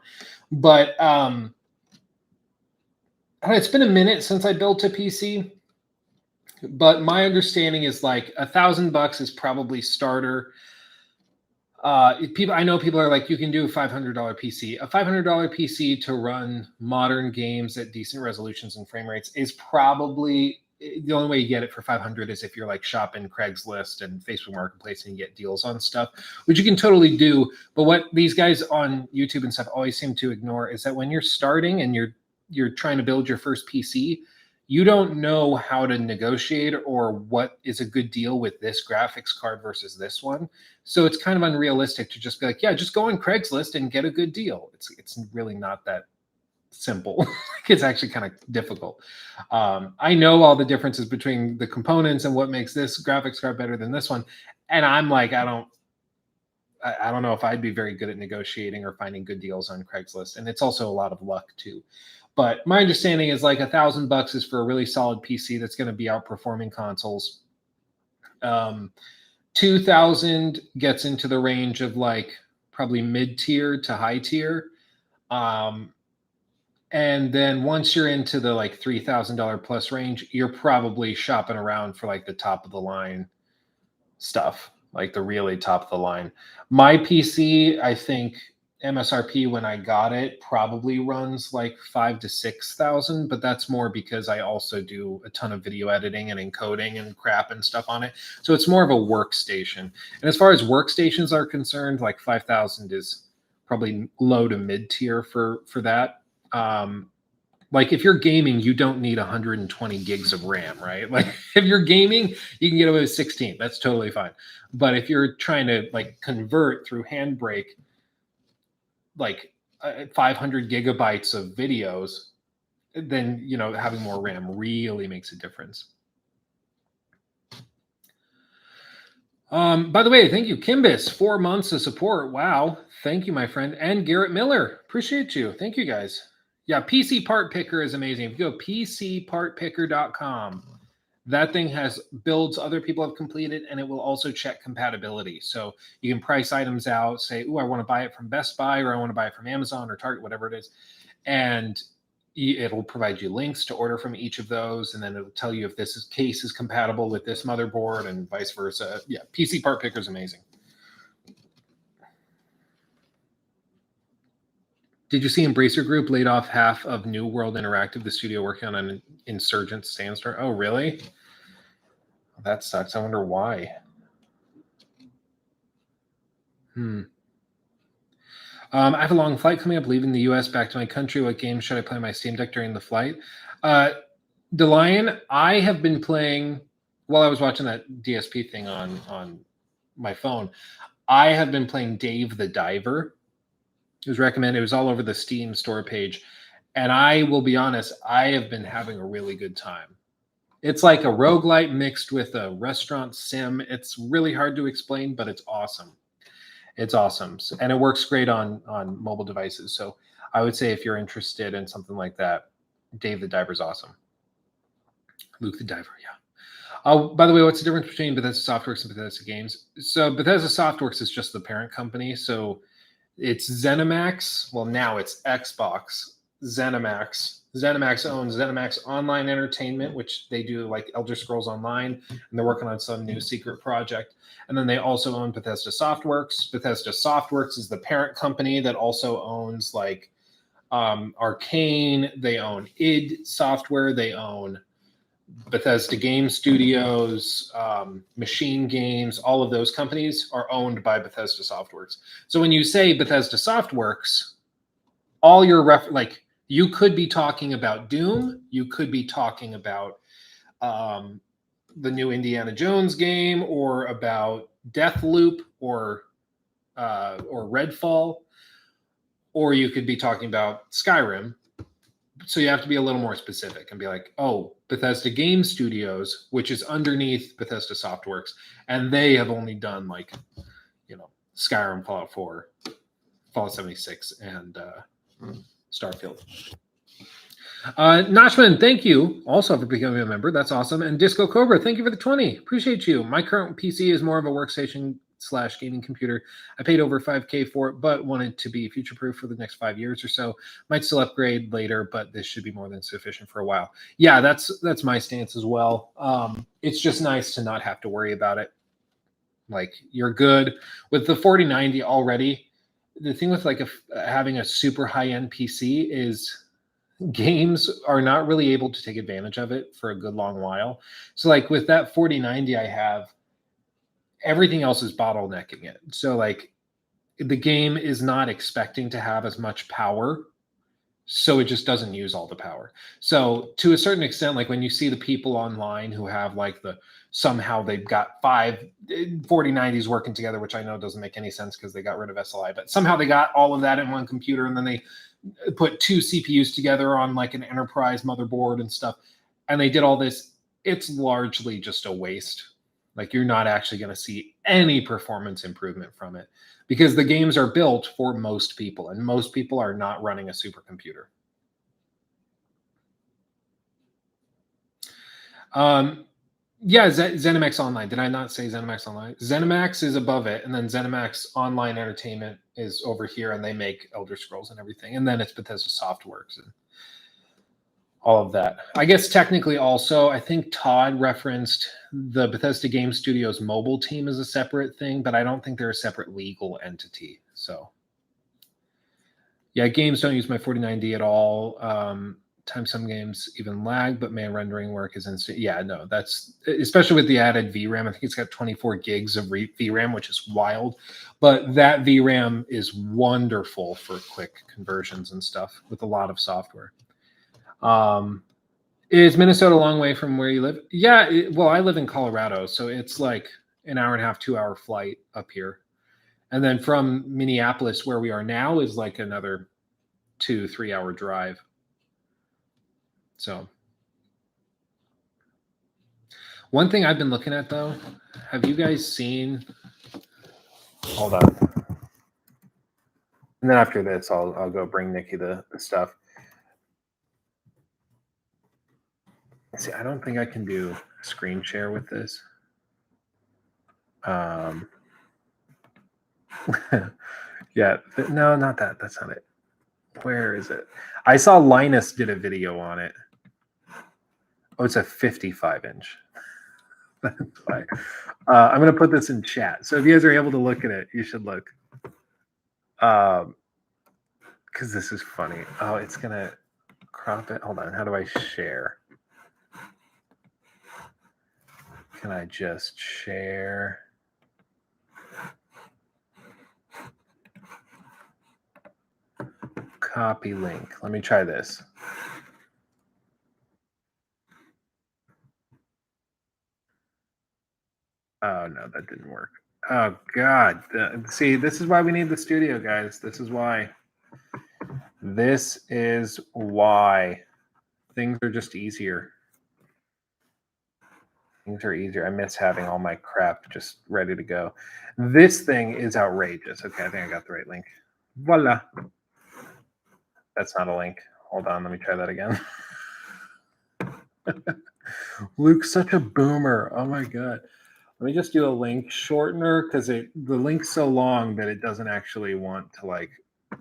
But it's been a minute since I built a PC, but my understanding is like $1,000 is probably starter. I know people are like, you can do a $500 PC. A $500 PC to run modern games at decent resolutions and frame rates is probably the only way you get it for 500 is if you're like shopping Craigslist and Facebook Marketplace and you get deals on stuff, which you can totally do. But what these guys on YouTube and stuff always seem to ignore is that when you're starting and you're trying to build your first PC, you don't know how to negotiate or what is a good deal with this graphics card versus this one. So it's kind of unrealistic to just be like, yeah, just go on Craigslist and get a good deal. It's really not that simple. It's actually kind of difficult. I know all the differences between the components and what makes this graphics card better than this one, and I'm like, I don't know if I'd be very good at negotiating or finding good deals on Craigslist. And it's also a lot of luck too. But my understanding is like $1,000 is for a really solid PC that's going to be outperforming consoles. 2,000 gets into the range of like probably mid-tier to high tier. And then once you're into the like $3,000 plus range, you're probably shopping around for like the top of the line stuff, like the really top of the line. My PC, I think MSRP when I got it probably runs like 5,000 to 6,000, but that's more because I also do a ton of video editing and encoding and crap and stuff on it. So it's more of a workstation. And as far as workstations are concerned, like 5,000 is probably low to mid tier for that. Like if you're gaming, you don't need 120 gigs of RAM, right? Like if you're gaming, you can get away with 16. That's totally fine. But if you're trying to like convert through Handbrake, like 500 gigabytes of videos, then, you know, having more RAM really makes a difference. By the way, thank you, Kimbis, 4 months of support. Wow. Thank you, my friend. And Garrett Miller. Appreciate you. Thank you, guys. Yeah, PC Part Picker is amazing. If you go pcpartpicker.com, that thing has builds other people have completed, and it will also check compatibility. So you can price items out, say, oh, I want to buy it from Best Buy, or I want to buy it from Amazon or Target, whatever it is. And it'll provide you links to order from each of those, and then it'll tell you if this case is compatible with this motherboard and vice versa. Yeah, PC Part Picker is amazing. Did you see Embracer Group laid off half of New World Interactive, the studio working on an Insurgent Sandstorm? Oh, really? That sucks. I wonder why. I have a long flight coming up, leaving the U.S. back to my country. What games should I play on my Steam Deck during the flight? DeLion, I have been playing, while I was watching that DSP thing on my phone, I have been playing Dave the Diver. It was recommended. It was all over the Steam store page. And I will be honest, I have been having a really good time. It's like a roguelite mixed with a restaurant sim. It's really hard to explain, but it's awesome. It's awesome. And it works great on mobile devices. So I would say if you're interested in something like that, Dave the Diver's awesome. Luke the Diver, yeah. Oh, by the way, what's the difference between Bethesda Softworks and Bethesda Games? So Bethesda Softworks is just the parent company. So it's ZeniMax. Well, now it's Xbox. ZeniMax. ZeniMax owns ZeniMax Online Entertainment, which they do like Elder Scrolls Online, and they're working on some new secret project. And then they also own Bethesda Softworks. Bethesda Softworks is the parent company that also owns like Arcane. They own id Software. They own Bethesda Game Studios, Machine Games. All of those companies are owned by Bethesda Softworks. So when you say Bethesda Softworks, all your like you could be talking about Doom. You could be talking about the new Indiana Jones game, or about Deathloop, or Redfall, or you could be talking about Skyrim. So you have to be a little more specific and be like, oh, Bethesda Game Studios, which is underneath Bethesda Softworks, and they have only done like, you know, Skyrim, Fallout 4, Fallout 76, and Starfield. Nashman, thank you also for becoming a member. That's awesome. And Disco Cobra, thank you for the 20. Appreciate you. My current PC is more of a workstation / gaming computer. I paid over $5,000 for it, but wanted to be future-proof for the next 5 years or so. Might still upgrade later, but this should be more than sufficient for a while. Yeah, that's my stance as well. It's just nice to not have to worry about it. Like, you're good with the 4090 already. The thing with like having a super high-end PC is games are not really able to take advantage of it for a good long while. So like with that 4090 I have, everything else is bottlenecking it. So like the game is not expecting to have as much power so it just doesn't use all the power. So to a certain extent, like when you see the people online who have like the somehow they've got 4090s working together, which I know doesn't make any sense because they got rid of SLI, but somehow they got all of that in one computer and then they put two CPUs together on like an enterprise motherboard and stuff, and they did all this. It's largely just a waste. Like you're not actually going to see any performance improvement from it because the games are built for most people, and most people are not running a supercomputer. Um, yeah, ZeniMax Online. Did I not say ZeniMax Online? ZeniMax is above it, and then ZeniMax Online Entertainment is over here, and they make Elder Scrolls and everything. And then it's Bethesda Softworks and all of that. I guess technically also, I think Todd referenced the Bethesda Game Studios mobile team as a separate thing, but I don't think they're a separate legal entity. So yeah, games don't use my 4090 at all. Time some games even lag, but man, rendering work is instant. Yeah, no, that's especially with the added VRAM. I think it's got 24 gigs of VRAM, which is wild. But that VRAM is wonderful for quick conversions and stuff with a lot of software. Is Minnesota a long way from where you live? Yeah, well, I live in Colorado, so it's like an hour and a half, 2 hour flight up here. And then from Minneapolis, where we are now, is like another 2-3 hour drive. So one thing I've been looking at though, have you guys seen? Hold on. And then after this, I'll go bring Nikki the stuff. See, I don't think I can do screen share with this. Yeah, no, not that. That's not it. Where is it? I saw Linus did a video on it. Oh, it's a 55-inch. That's why. I'm going to put this in chat. So if you guys are able to look at it, you should look. Because this is funny. Oh, it's going to crop it. Hold on. How do I share? Can I just share? Copy link. Let me try this. Oh, no, that didn't work. Oh, God. See, this is why we need the studio, guys. This is why. This is why things are just easier. Things are easier. I miss having all my crap just ready to go. This thing is outrageous. Okay, I think I got the right link. Voila. That's not a link. Hold on, let me try that again. Luke's such a boomer. Oh my God. Let me just do a link shortener because the link's so long that it doesn't actually want to like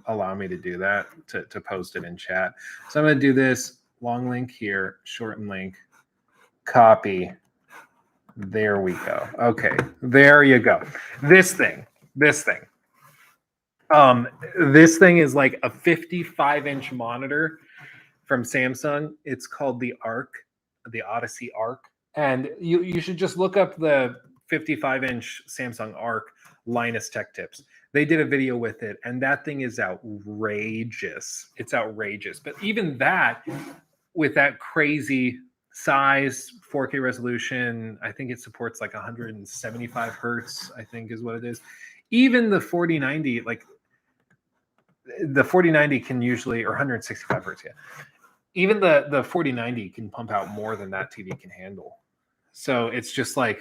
allow me to do that, to post it in chat. So I'm going to do this long link here, shorten link, copy. There we go. Okay, there you go. This thing. This thing is like a 55-inch monitor from Samsung. It's called the Arc, the Odyssey Arc. And you should just look up the 55-inch Samsung Arc Linus Tech Tips. They did a video with it, and that thing is outrageous. It's outrageous. But even that, with that crazy size, 4K resolution, I think it supports like 175 hertz, I think is what it is. Even the 4090, like the 4090 can usually, or 165 hertz, yeah. Even the 4090 can pump out more than that TV can handle. So it's just like,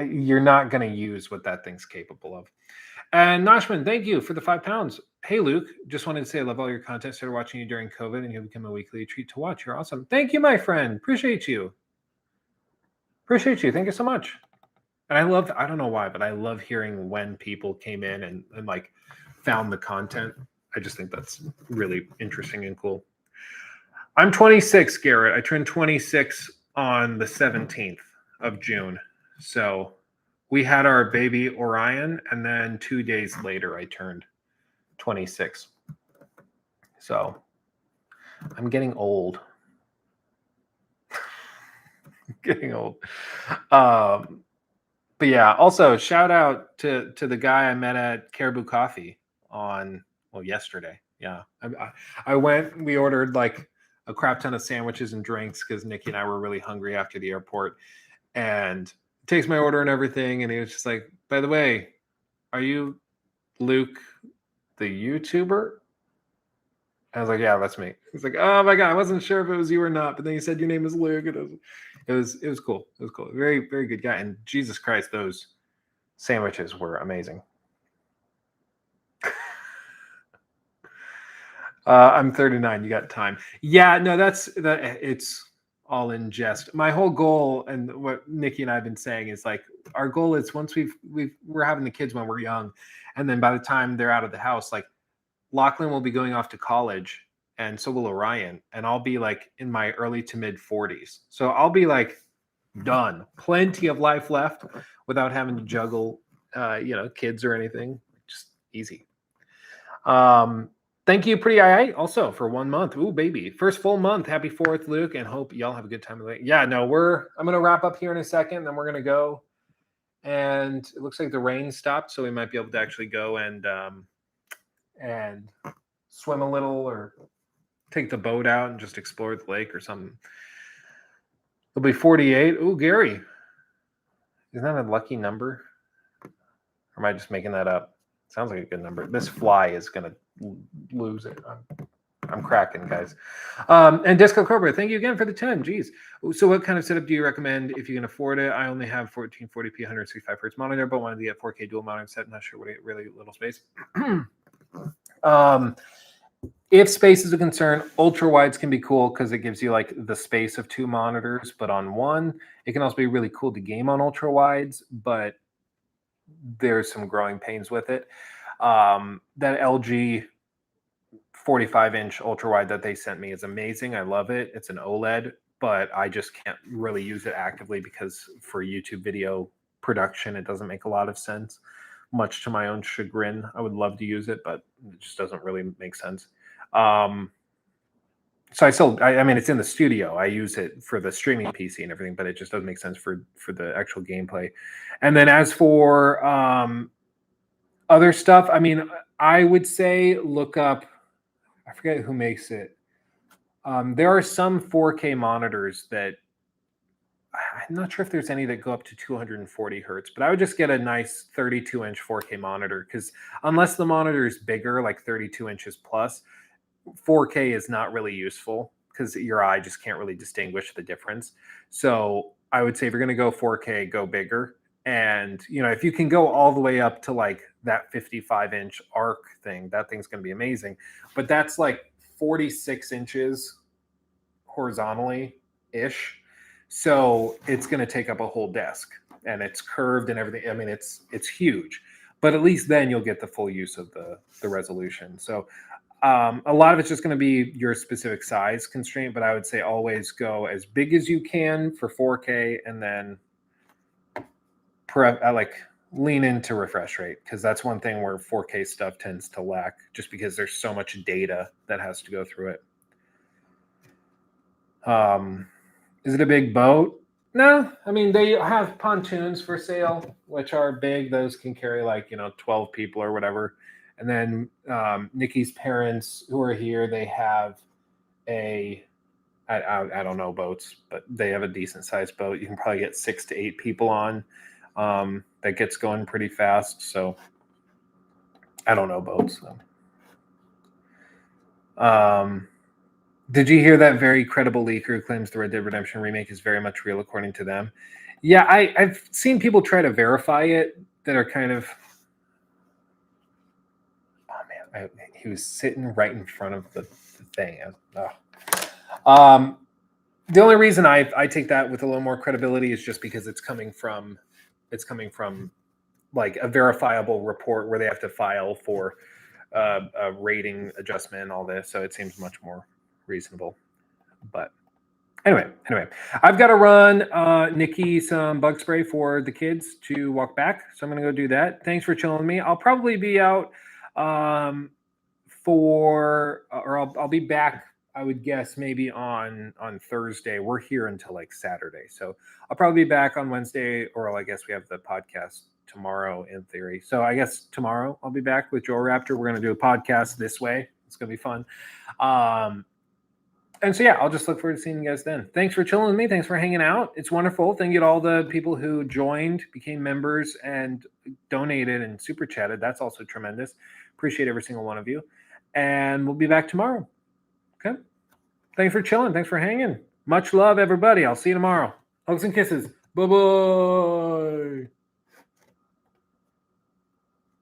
you're not going to use what that thing's capable of. And Noshman, thank you for the £5. Hey, Luke, just wanted to say I love all your content. Started watching you during COVID, and you've become a weekly treat to watch. You're awesome. Thank you, my friend. Appreciate you. Appreciate you. Thank you so much. And I don't know why, but I love hearing when people came in and like found the content. I just think that's really interesting and cool. I'm 26, Garrett. I turned 26 on the 17th of June. So we had our baby Orion, and then 2 days later, I turned 26. So I'm getting old. Getting old. But yeah, also shout out to the guy I met at Caribou Coffee yesterday. Yeah. I went, we ordered like a crap ton of sandwiches and drinks because Nikki and I were really hungry after the airport. And takes my order and everything. And he was just like, by the way, are you Luke, the YouTuber? I was like, yeah, that's me. He's like, oh my God, I wasn't sure if it was you or not. But then he said, your name is Luke. And it was cool. It was cool. Very, very good guy. And Jesus Christ, those sandwiches were amazing. I'm 39. You got time. Yeah, no, that's that. It's all in jest. My whole goal, and what Nikki and I have been saying, is like our goal is once we're having the kids when we're young, and then by the time they're out of the house, like Lachlan will be going off to college, and so will Orion, and I'll be like in my early to mid 40s. So I'll be like done, plenty of life left without having to juggle, kids or anything. Just easy. Thank you, Pretty I also for 1 month. Ooh, baby. First full month. Happy 4th, Luke, and hope y'all have a good time. Yeah, no, I'm gonna wrap up here in a second, then we're gonna go. And it looks like the rain stopped, so we might be able to actually go and swim a little or take the boat out and just explore the lake or something. It'll be 48. Ooh, Gary. Isn't that a lucky number? Or am I just making that up? Sounds like a good number. This fly is gonna lose it. I'm cracking, guys. And Disco Cobra, thank you again for the 10. Jeez. So what kind of setup do you recommend if you can afford it? I only have 1440p 165 hertz monitor, but wanted to get 4K dual mounting set. Not sure what really little space. If space is a concern, ultra wides can be cool because it gives you like the space of 2 monitors, but on one. It can also be really cool to game on ultra wides, but there's some growing pains with it. That LG 45-inch ultra wide that they sent me is amazing. I love it. It's an OLED, but I just can't really use it actively because for YouTube video production, it doesn't make a lot of sense. Much to my own chagrin, I would love to use it, but it just doesn't really make sense. So I mean, it's in the studio. I use it for the streaming PC and everything, but it just doesn't make sense for the actual gameplay. And then as for other stuff, I mean, I would say look up. I forget who makes it. There are some 4K monitors that I'm not sure if there's any that go up to 240 hertz, but I would just get a nice 32-inch 4K monitor because unless the monitor is bigger, like 32 inches plus, 4K is not really useful because your eye just can't really distinguish the difference. So I would say if you're going to go 4K, go bigger. And, if you can go all the way up to like that 55-inch arc thing, that thing's going to be amazing. But that's like 46 inches horizontally-ish. So it's going to take up a whole desk and it's curved and everything. I mean, it's huge, but at least then you'll get the full use of the resolution. So a lot of it's just going to be your specific size constraint, but I would say always go as big as you can for 4K and then lean into refresh rate because that's one thing where 4K stuff tends to lack just because there's so much data that has to go through it. Is it a big boat? No, I mean, they have pontoons for sale, which are big. Those can carry 12 people or whatever. And then Nikki's parents who are here, they have I don't know boats, but they have a decent sized boat. You can probably get 6 to 8 people on. That gets going pretty fast. So I don't know boats. So. Did you hear that very credible leaker who claims the Red Dead Redemption remake is very much real according to them? Yeah, I've seen people try to verify it that are kind of. Oh man, he was sitting right in front of the thing. The only reason I take that with a little more credibility is just because it's coming from like a verifiable report where they have to file for a rating adjustment and all this, so it seems much more reasonable. But anyway, I've got to run Nikki some bug spray for the kids to walk back, so I'm gonna go do that. Thanks for chilling with me. I'll probably be out I'll be back, I would guess maybe on Thursday. We're here until like Saturday, so I'll probably be back on Wednesday, or I guess we have the podcast tomorrow in theory. So I guess tomorrow I'll be back with Joe Raptor. We're going to do a podcast this way It's going to be fun. And so, yeah, I'll just look forward to seeing you guys then. Thanks for chilling with me. Thanks for hanging out. It's wonderful. Thank you to all the people who joined, became members, and donated and super chatted. That's also tremendous. Appreciate every single one of you. And we'll be back tomorrow. Okay? Thanks for chilling. Thanks for hanging. Much love, everybody. I'll see you tomorrow. Hugs and kisses. Bye-bye.